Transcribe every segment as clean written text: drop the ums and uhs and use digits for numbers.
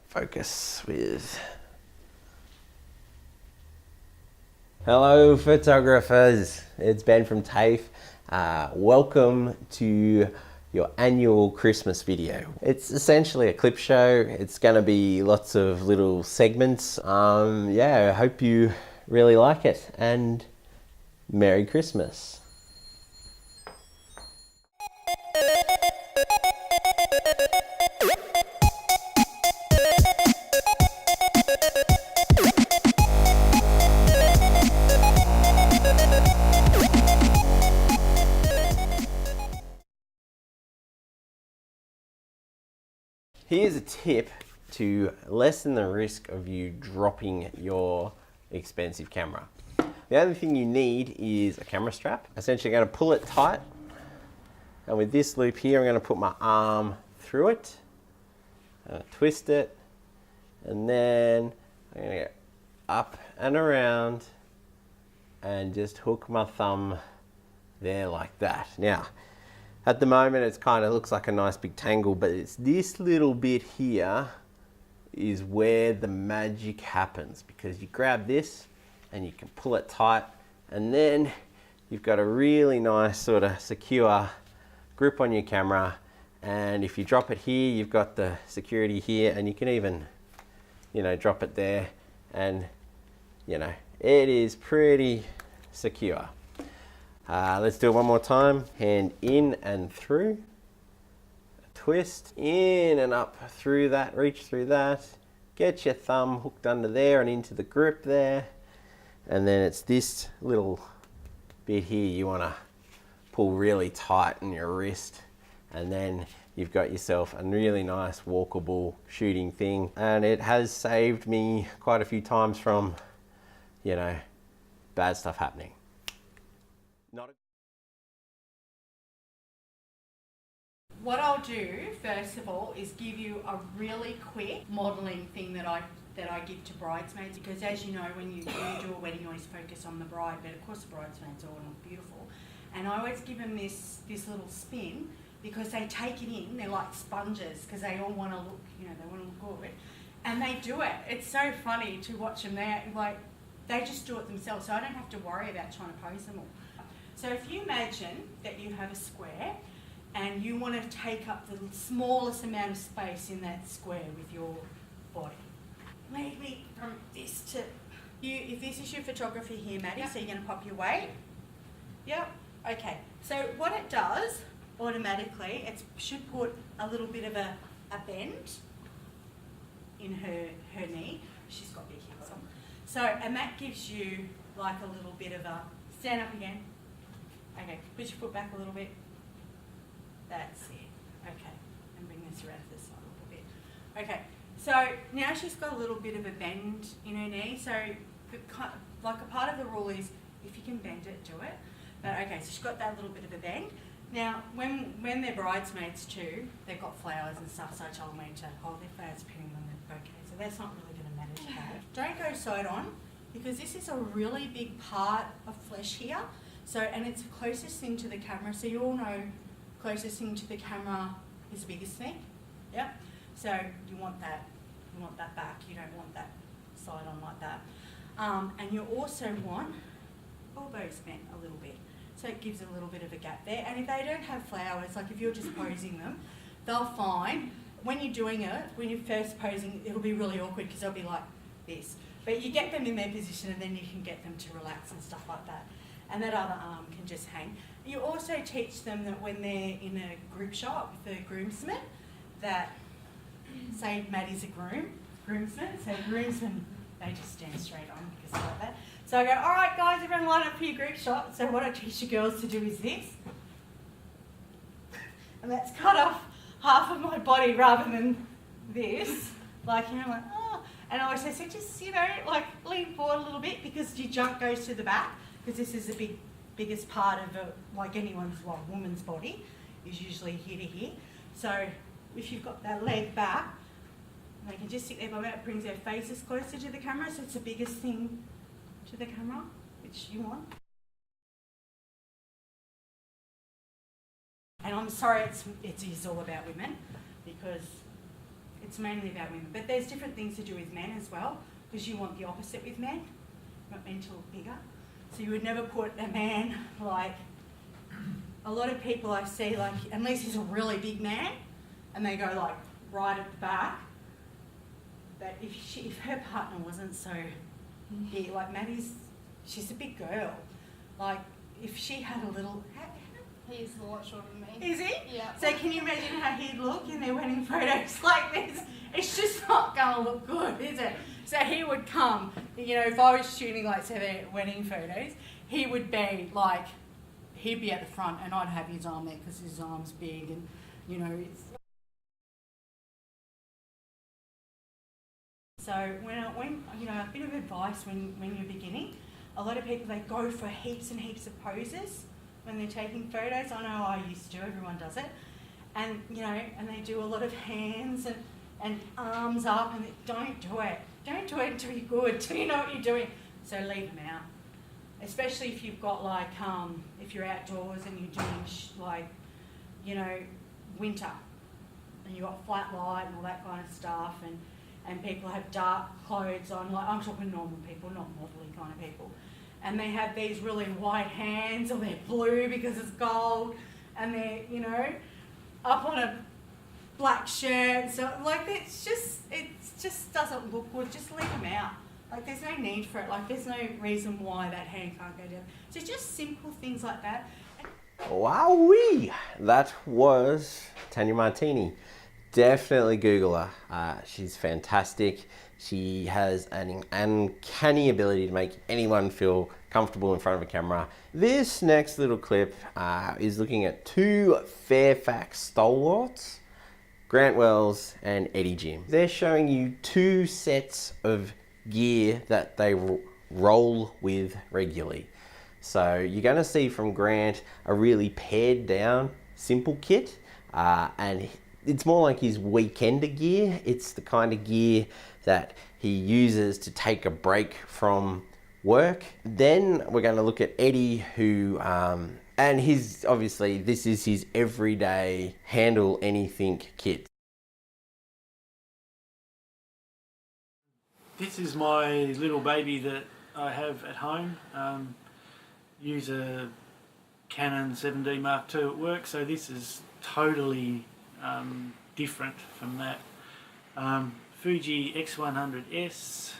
focus with. Hello photographers, it's Ben from TAFE. Welcome to your annual Christmas video. It's essentially a clip show. It's going to be lots of little segments. Yeah, I hope you really like it, and Merry Christmas. Here's a tip to lessen the risk of you dropping your expensive camera. The only thing you need is a camera strap. Essentially, I'm going to pull it tight, and with this loop here, I'm going to put my arm through it, twist it, and then I'm going to go up and around and just hook my thumb there like that. Now, at the moment, it kind of looks like a nice big tangle, but it's this little bit here is where the magic happens, because you grab this and you can pull it tight, and then you've got a really nice sort of secure grip on your camera. And if you drop it here, you've got the security here, and you can even, drop it there, and it is pretty secure. Let's do it one more time. Hand in and through, twist, in and up through that, reach through that, get your thumb hooked under there and into the grip there, and then it's this little bit here you want to pull really tight in your wrist, and then you've got yourself a really nice walkable shooting thing. And it has saved me quite a few times from, bad stuff happening. What I'll do, first of all, is give you a really quick modelling thing that I give to bridesmaids, because as you know, when you do a wedding, you always focus on the bride, but of course the bridesmaids all look beautiful. And I always give them this little spin, because they take it in, they're like sponges, because they all want to look, they want to look good. And they do it. It's so funny to watch them. They just do it themselves, so I don't have to worry about trying to pose them all. So if you imagine that you have a square, and you want to take up the smallest amount of space in that square with your body. Maybe from this to you. If this is your photography here, Maddie, yep. So you're going to pop your weight. Yep. Okay. So what it does automatically, it should put a little bit of a bend in her knee. She's got big heels on. So, and that gives you like a little bit of a stand up again. Okay. Push your foot back a little bit. That's it. Okay, and bring this around to the side a little bit. Okay, so now she's got a little bit of a bend in her knee. So, like a part of the rule is, if you can bend it, do it. But okay, so she's got that little bit of a bend. Now, when they're bridesmaids too, they've got flowers and stuff, so I told me to hold their flowers depending on the bouquet. So that's not really going to matter to have. Don't go side on, because this is a really big part of flesh here. So, and it's the closest thing to the camera, so you all know closest thing to the camera is the biggest thing. Yep. So you want that back. You don't want that side on like that. And you also want elbows bent a little bit, so it gives a little bit of a gap there. And if they don't have flowers, like if you're just posing them, they'll find when you're doing it, when you're first posing, it'll be really awkward because they'll be like this. But you get them in their position, and then you can get them to relax and stuff like that. And that other arm can just hang. You also teach them that when they're in a group shot with a groomsman, that, say Maddie's a groomsman, so groomsmen, they just stand straight on because like that. So I go, all right guys, everyone line up for your group shot. So what I teach the girls to do is this. And that's cut off half of my body rather than this. Like, like, oh. And I always say, so just, like lean forward a little bit, because your junk goes to the back. Because this is the biggest part of woman's body, is usually here to here. So if you've got that leg back, they can just sit there by that. It brings their faces closer to the camera, so it's the biggest thing to the camera, which you want. And I'm sorry it is all about women, because it's mainly about women. But there's different things to do with men as well, because you want the opposite with men. You want men to look bigger. So you would never put a man like, a lot of people I see, like, unless he's a really big man, and they go like right at the back. But if her partner wasn't so big, like Maddie's, she's a big girl. Like if she had a little. He's a lot shorter than me. Is he? Yeah. So can you imagine how he'd look in their wedding photos like this? It's just not going to look good, is it? So he would come, you know, if I was shooting like say their wedding photos, he would be like, he'd be at the front and I'd have his arm there because his arm's big and, you know, it's... So when you know, a bit of advice when you're beginning, a lot of people, they go for heaps and heaps of poses when they're taking photos. I know I used to, everyone does it. And, you know, and they do a lot of hands and arms up, and don't do it. Don't do it until you're good, until you know what you're doing. So leave them out. Especially if you've got like, if you're outdoors and you're doing like, you know, winter, and you've got flat light and all that kind of stuff, and people have dark clothes on, like I'm talking normal people, not modelling kind of people. And they have these really white hands, or they're blue because it's gold, and they're, you know, up on a black shirt. So like it just doesn't look good. Just leave them out. Like there's no need for it. Like there's no reason why that hand can't go down. So just simple things like that. Wowee! That was Tania Martini. Definitely Google her. She's fantastic. She has an uncanny ability to make anyone feel comfortable in front of a camera. This next little clip is looking at two Fairfax stalwarts, Grant Wells and Eddie Jim. They're showing you two sets of gear that they roll with regularly. So you're going to see from Grant a really pared down, simple kit, and it's more like his weekender gear. It's the kind of gear that he uses to take a break from work. Then we're going to look at Eddie, who, and his, obviously this is his everyday handle anything kit. This is my little baby that I have at home. Use a Canon 7D Mark II at work, so this is totally different from that. Fuji X100S,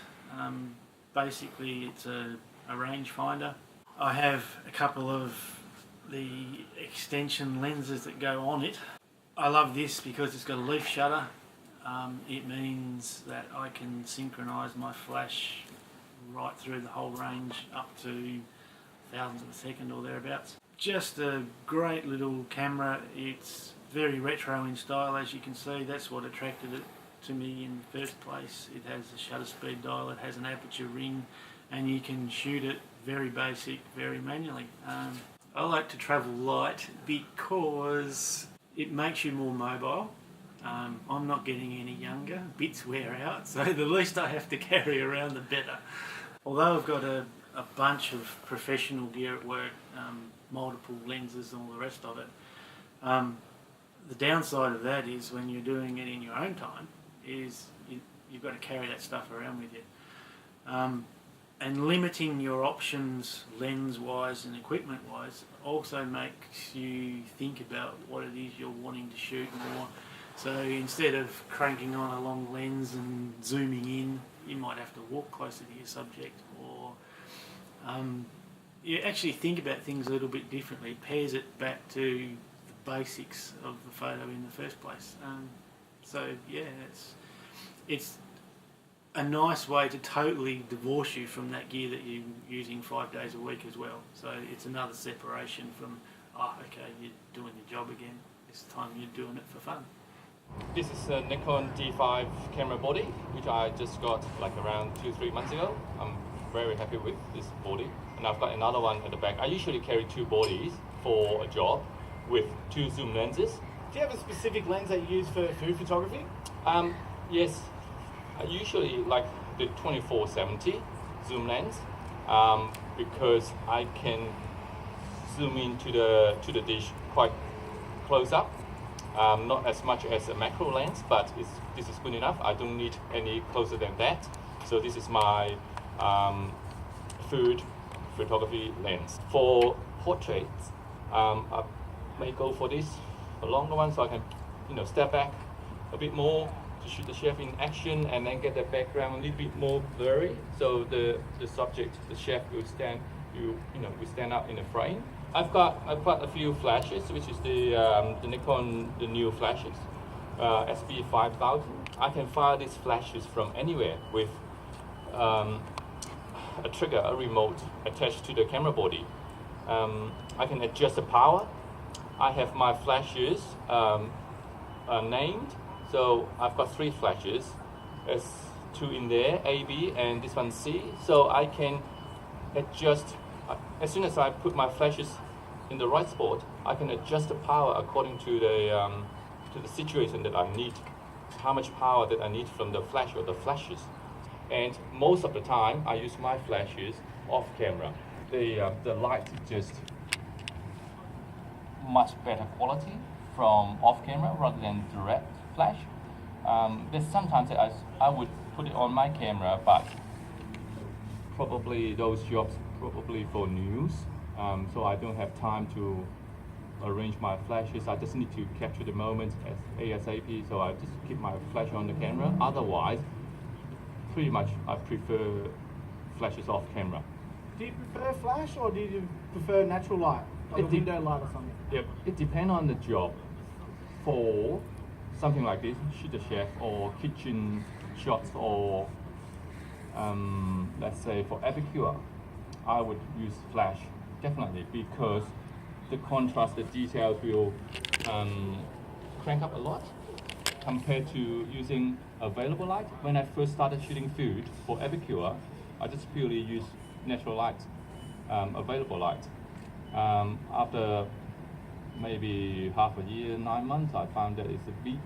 basically it's a rangefinder. I have a couple of the extension lenses that go on it. I love this because it's got a leaf shutter. It means that I can synchronise my flash right through the whole range up to thousands of a second or thereabouts. Just a great little camera. It's very retro in style, as you can see. That's what attracted it to me in the first place. It has a shutter speed dial, it has an aperture ring, and you can shoot it very basic, very manually. I like to travel light because it makes you more mobile. I'm not getting any younger, bits wear out, so the least I have to carry around the better. Although I've got a bunch of professional gear at work, multiple lenses and all the rest of it, the downside of that is when you're doing it in your own time is you've got to carry that stuff around with you. And limiting your options lens-wise and equipment-wise also makes you think about what it is you're wanting to shoot more. So instead of cranking on a long lens and zooming in, you might have to walk closer to your subject, or you actually think about things a little bit differently. It pairs it back to the basics of the photo in the first place. So yeah, it's a nice way to totally divorce you from that gear that you're using 5 days a week as well. So it's another separation from, oh, okay, you're doing your job again. This time you're doing it for fun. This is a Nikon D5 camera body, which I just got like around 2-3 months ago. I'm very happy with this body. And I've got another one at the back. I usually carry two bodies for a job with two zoom lenses. Do you have a specific lens that you use for food photography? Yes, I usually like the 24-70 zoom lens because I can zoom into the dish quite close up. Not as much as a macro lens, but this is good enough. I don't need any closer than that. So this is my food photography lens. For portraits, I may go for this, a longer one, so I can, step back a bit more to shoot the chef in action, and then get the background a little bit more blurry, so the subject, the chef, will stand out in the frame. I've got a few flashes, which is the Nikon, the new flashes, SB5000. I can fire these flashes from anywhere with a trigger, a remote attached to the camera body. I can adjust the power. I have my flashes named, so I've got 3 flashes. There's 2 in there, A, B, and this one C. So I can adjust, as soon as I put my flashes in the right spot, I can adjust the power according to the situation that I need, how much power that I need from the flash or the flashes. And most of the time, I use my flashes off camera. The light is just much better quality from off camera rather than direct flash. There's sometimes that I would put it on my camera, but probably those jobs probably for news, so I don't have time to arrange my flashes. I just need to capture the moment as ASAP, so I just keep my flash on the camera. Otherwise, pretty much I prefer flashes off camera. Do you prefer flash or do you prefer natural light, like a window light or something? Yep, it depends on the job. For something like this, shoot the chef or kitchen shots, or let's say for epicure, I would use flash definitely, because the contrast, the details will crank up a lot compared to using available light. When I first started shooting food for epicure, I just purely use natural light, available light. After maybe half a year, 9 months, I found that it's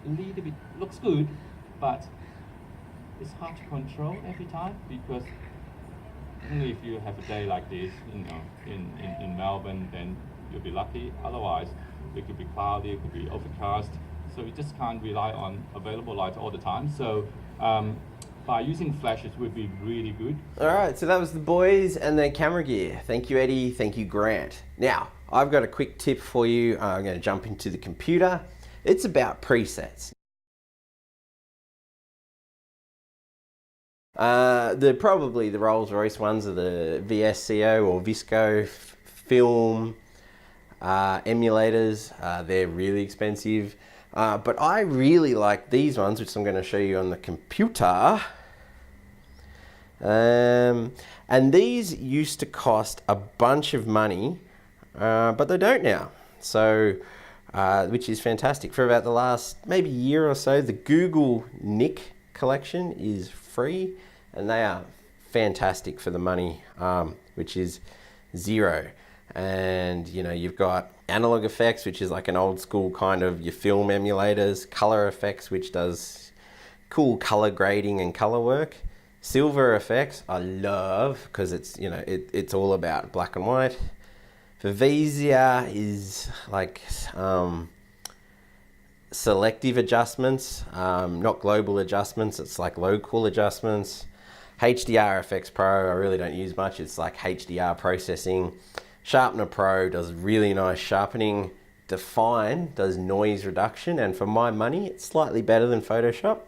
little bit looks good, but it's hard to control every time, because only if you have a day like this, in Melbourne, then you'll be lucky. Otherwise, it could be cloudy, it could be overcast, so you just can't rely on available light all the time. So by using flashes would be really good. All right, so that was the boys and their camera gear. Thank you, Eddie. Thank you, Grant. Now, I've got a quick tip for you. I'm going to jump into the computer. It's about presets. Probably the Rolls-Royce ones are the VSCO or Visco film emulators. They're really expensive. But I really like these ones, which I'm going to show you on the computer. And these used to cost a bunch of money, but they don't now. So, which is fantastic. For about the last maybe year or so, the Google Nik collection is free, and they are fantastic for the money, which is $0. And you've got analog effects, which is like an old school kind of your film emulators, color effects, which does cool color grading and color work. Silver effects I love, because it's it's all about black and white. Vivisia is like selective adjustments, not global adjustments. It's like local adjustments. HDR Effects Pro I really don't use much. It's like HDR processing. Sharpener Pro does really nice sharpening. Define does noise reduction, and for my money it's slightly better than Photoshop.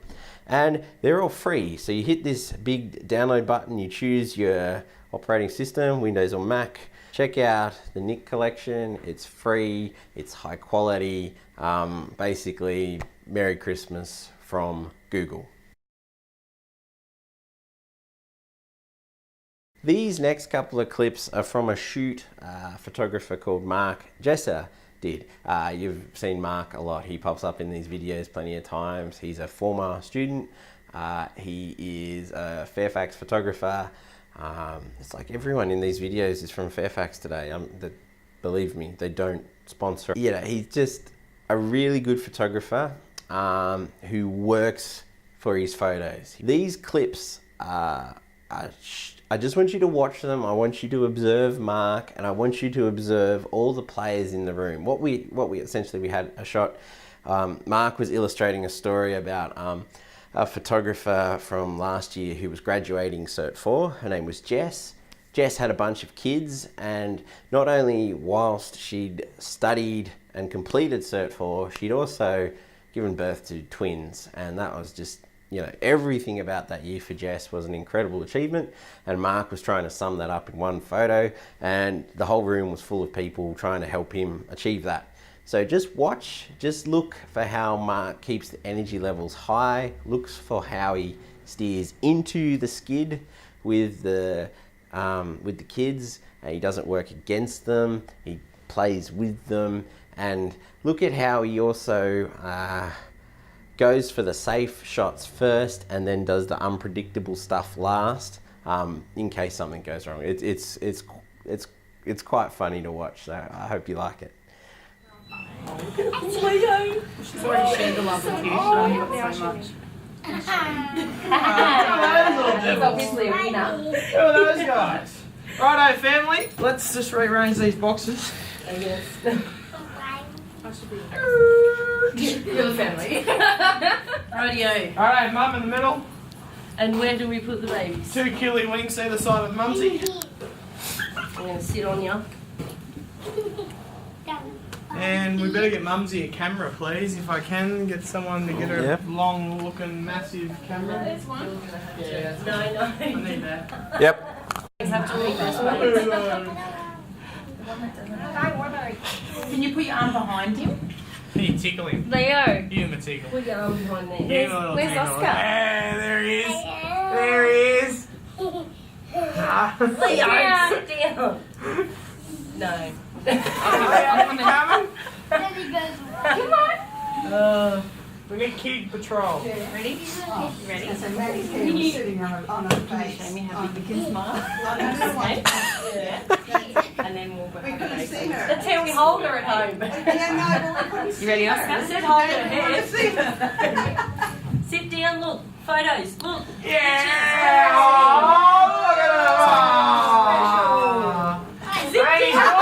And they're all free, so you hit this big download button, you choose your operating system, Windows or Mac. Check out the Nik collection. It's free, it's high quality. Basically, Merry Christmas from Google. These next couple of clips are from a shoot a photographer called Mark Jesser did. You've seen Mark a lot. He pops up in these videos plenty of times. He's a former student. He is a Fairfax photographer. It's like everyone in these videos is from Fairfax today. Believe me, they don't sponsor. He's just a really good photographer who works for his photos. These clips I just want you to watch them. I want you to observe Mark, and I want you to observe all the players in the room. What we essentially, we had a shot Mark was illustrating a story about a photographer from last year who was graduating Cert 4. Her name was Jess. Jess had a bunch of kids, and not only whilst she'd studied and completed Cert 4, she'd also given birth to twins, and that was just, you know, everything about that year for Jess was an incredible achievement, and Mark was trying to sum that up in one photo, and the whole room was full of people trying to help him achieve that. So just watch, just look for how Mark keeps the energy levels high, looks for how he steers into the skid with the kids. He doesn't work against them, he plays with them, and look at how he also goes for the safe shots first and then does the unpredictable stuff last, in case something goes wrong. It's quite funny to watch, so I hope you like it. Leo. She's already shared the love with you. So much. Obviously a winner. Who are those guys? Righto, family. Let's just rearrange these boxes. I guess. You're the family. Radio. Alright, Mum in the middle. And where do we put the babies? 2 Kiwi-winks either side of Mumsy. I'm going to sit on you. And we better get Mumsy a camera, please, if I can. Get someone to get her a long-looking, massive camera. There's one. Yeah. No. I need that. Yep. You have to leave this way. Can you put your arm behind him? Can you tickle him? Leo, Give him a tickle. put your arm behind there. Give him a little Where's tickle. Oscar? Yeah, there he is. There he is. Ah. Leo, sit down. No. I'm coming. Come on. We get Kid Patrol. Ready? You ready? So Maddie's head was sitting on her face. Show me how big you can smile. Yeah. And then we'll go We back couldn't to see basics. her. That's how we hold her at home. Yeah, no, but we couldn't see You ready, her. Oscar? I said hold her We couldn't head. see her. Sit down, look. Photos, look. Yeah! Oh, look at Sit him! down.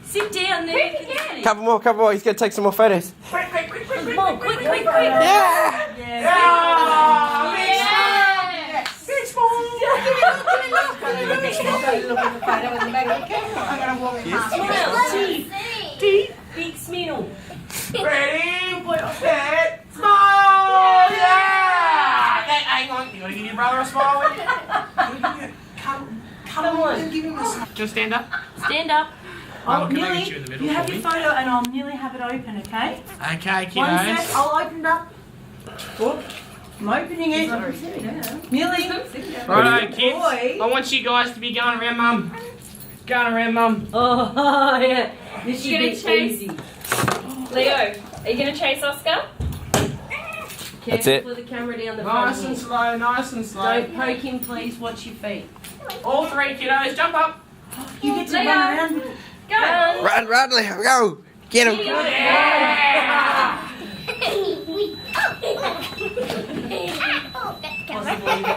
Sit down there. Couple more. He's going to take some more photos. Come on, quick. Yeah! Yeah! Big smile! Look at the photo in the back of the camera. I'm going to walk past Smile, teeth, big smile. Ready, set, smile! Yeah! Okay, hang on. You gotta give your brother a smile. Come on, Give him a smile. Just stand up. stand up. Mum, can I get you in the middle You have for your me? photo and I'll nearly have it open, okay? Okay, One sec, kiddos. I'll open it up. Look, I'm opening it. Nearly. Righto, kids. Boy. I want you guys to be going around Mum. Going around Mum. Oh, yeah. This should You be gonna chase? easy. Leo, are you going to chase Oscar? Careful it. with the camera down the Nice front and here. slow, nice and slow. Don't poke him, please. Watch your feet. All 3 kiddos, jump up. You get to Leo. run around with it. Go! Run, Leo, go! Get him! Yeah!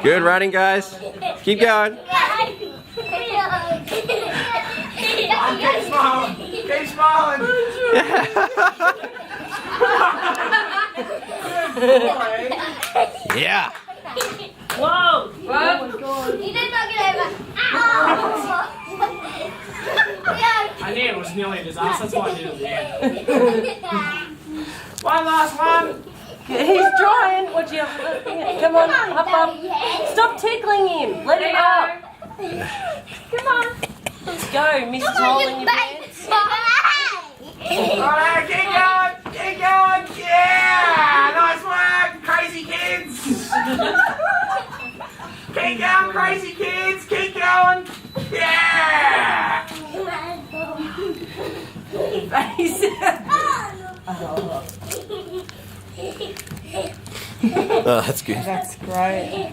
Good running, guys. Keep going. Keep smiling. Keep smiling. Yeah. Whoa! Whoa. Oh my god. You did not get over. Ow! I knew it was nearly a disaster, that's why I did it at the end. One last one. He's trying. Watch out. Come on, up. Stop tickling him. Let him up. Come on. Let's go, Mrs. Hole in your pants. Alright, keep going. Keep going. Yeah! Nice work, crazy kids. Keep going, crazy kids. Keep going. Yeah! Oh, that's good. That's great.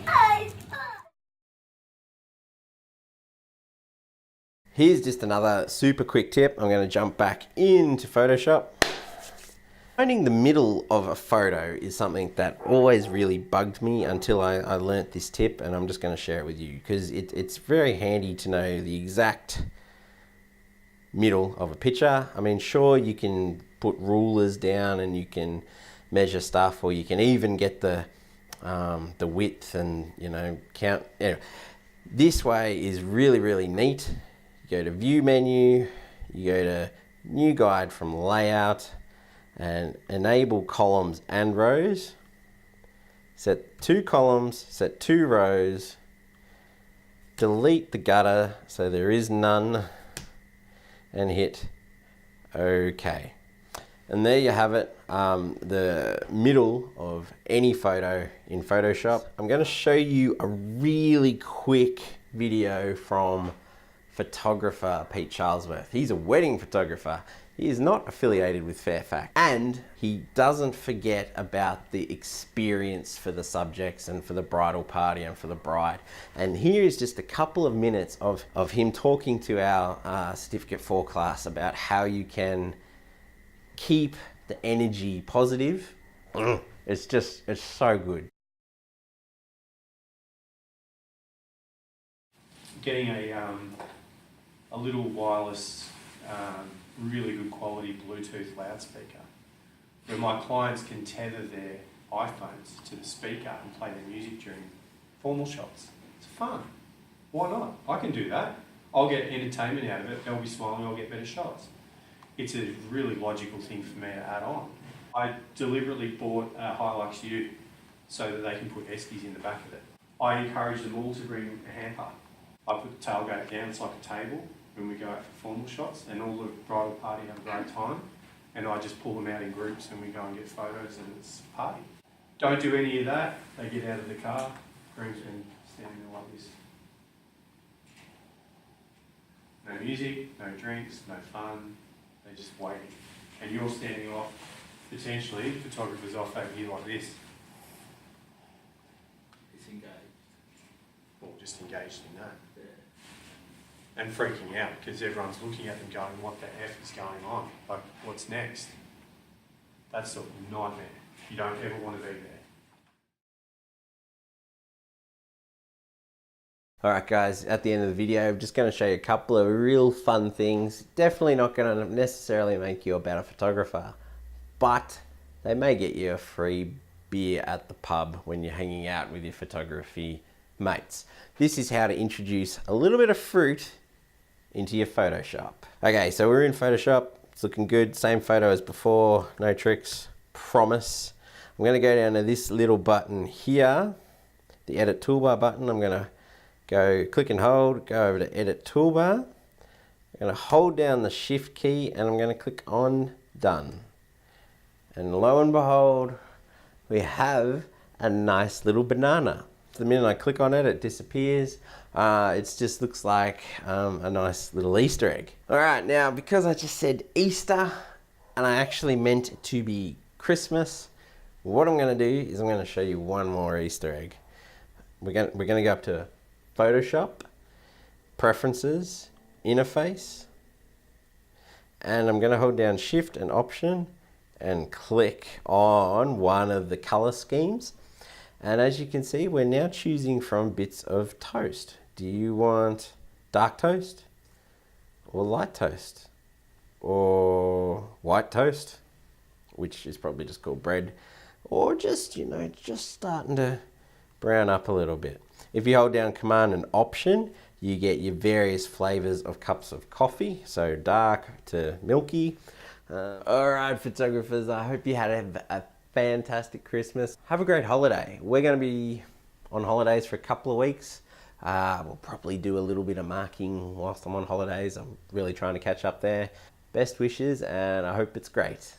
Here's just another super quick tip. I'm going to jump back into Photoshop. Finding the middle of a photo is something that always really bugged me until I learnt this tip, and I'm just going to share it with you because it's very handy to know the exact middle of a picture. I mean, sure, you can put rulers down and you can measure stuff, or you can even get the width and, you know, count. Anyway, this way is really, really neat. You go to view menu, you go to new guide from layout and enable columns and rows. Set 2 columns, set 2 rows, delete the gutter so there is none, and hit OK. And there you have it, the middle of any photo in Photoshop. I'm going to show you a really quick video from photographer Pete Charlesworth. He's a wedding photographer. He is not affiliated with Fairfax, and he doesn't forget about the experience for the subjects and for the bridal party and for the bride. And here is just a couple of minutes of him talking to our Certificate 4 class about how you can keep the energy positive. It's so good. Getting a little wireless, really good quality Bluetooth loudspeaker where my clients can tether their iPhones to the speaker and play their music during formal shots. It's fun. Why not? I can do that. I'll get entertainment out of it. They'll be smiling. I'll get better shots. It's a really logical thing for me to add on. I deliberately bought a Hilux U so that they can put Eskies in the back of it. I encourage them all to bring a hamper. I put the tailgate down, it's like a table when we go out for formal shots, and all the bridal party have a great time, and I just pull them out in groups and we go and get photos and it's a party. Don't do any of that. They get out of the car, groom's been standing there like this. No music, no drinks, no fun, they're just waiting. And you're standing off, potentially, photographer's off over here like this. Disengaged. Or just engaged in that. And freaking out because everyone's looking at them going, what the F is going on? Like, what's next? That's a nightmare. You don't ever want to be there. Alright guys, at the end of the video, I'm just going to show you a couple of real fun things. Definitely not going to necessarily make you a better photographer, but they may get you a free beer at the pub when you're hanging out with your photography mates. This is how to introduce a little bit of fruit into your Photoshop. Okay, so we're in Photoshop. It's looking good. Same photo as before. No tricks. Promise. I'm going to go down to this little button here, the Edit Toolbar button. I'm going to go click and hold, go over to Edit Toolbar. I'm going to hold down the Shift key and I'm going to click on Done. And lo and behold, we have a nice little banana. The minute I click on it, it disappears. It just looks like a nice little Easter egg. All right, now because I just said Easter and I actually meant it to be Christmas, what I'm going to do is I'm going to show you one more Easter egg. We're going to go up to Photoshop, Preferences, Interface, and I'm going to hold down Shift and Option and click on one of the color schemes. And as you can see, we're now choosing from bits of toast. Do you want dark toast or light toast or white toast, which is probably just called bread, or just, you know, just starting to brown up a little bit. If you hold down Command and Option, you get your various flavors of cups of coffee, so dark to milky. All right, photographers, I hope you had a fantastic Christmas. Have a great holiday. We're going to be on holidays for a couple of weeks. We'll probably do a little bit of marking whilst I'm on holidays. I'm really trying to catch up there. Best wishes, and I hope it's great.